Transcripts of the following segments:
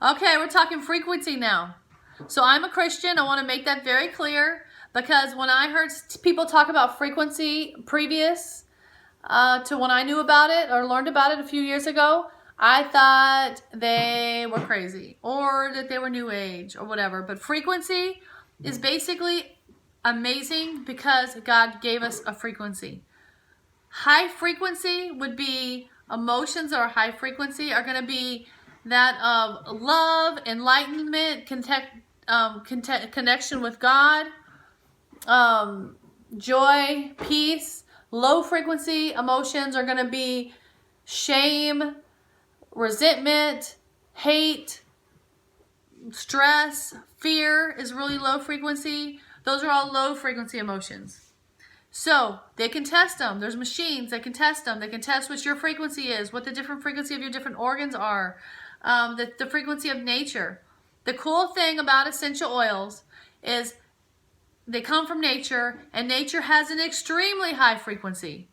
Okay, we're talking frequency now. So I'm a Christian. I want to make that very clear because when I heard people talk about frequency previous to when I knew about it or learned about it a few years ago, I thought they were crazy or that they were new age or whatever. But frequency is basically amazing because God gave us a frequency. High frequency would be emotions that are high frequency are going to be that of love, enlightenment, connection with God, joy, peace. Low frequency emotions are going to be shame, resentment, hate, stress, fear is really low frequency. Those are all low frequency emotions. So they can test them. There's machines that can test them. They can test what your frequency is, what the different frequency of your different organs are, the frequency of nature. The cool thing about essential oils is they come from nature, and nature has an extremely high frequency.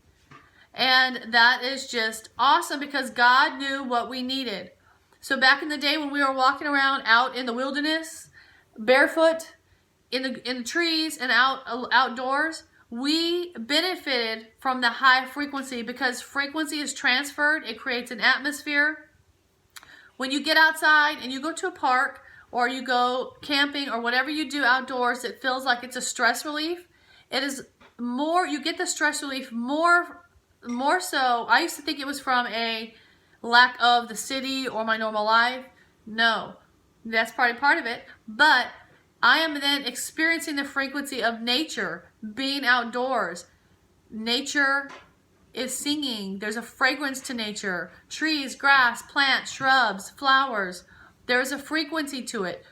And that is just awesome because God knew what we needed. So back in the day when we were walking around out in the wilderness, barefoot, in the trees and outdoors, we benefited from the high frequency because frequency is transferred. It creates an atmosphere. When you get outside and you go to a park or you go camping or whatever you do outdoors, it feels like it's a stress relief. It is more, you get the stress relief more so. I used to think it was from a lack of the city or my normal life. No, that's probably part of it. But I am then experiencing the frequency of nature, being outdoors. Nature is singing. There's a fragrance to nature. Trees, grass, plants, shrubs, flowers. There's a frequency to it.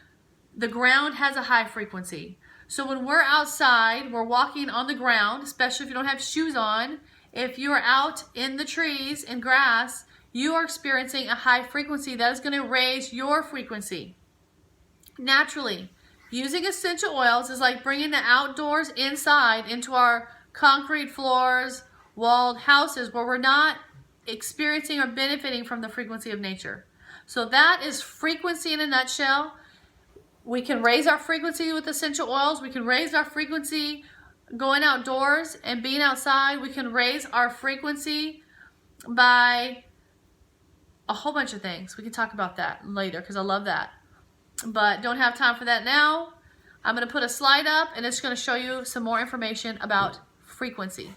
The ground has a high frequency. So when we're outside, we're walking on the ground, especially if you don't have shoes on. If you are out in the trees and grass, you are experiencing a high frequency that is going to raise your frequency naturally. Using essential oils is like bringing the outdoors inside into our concrete floors, walled houses where we're not experiencing or benefiting from the frequency of nature. So that is frequency in a nutshell. We can raise our frequency with essential oils. We can raise our frequency going outdoors and being outside. We can raise our frequency by a whole bunch of things. We can talk about that later because I love that. But don't have time for that now. I'm going to put a slide up and it's going to show you some more information about frequency.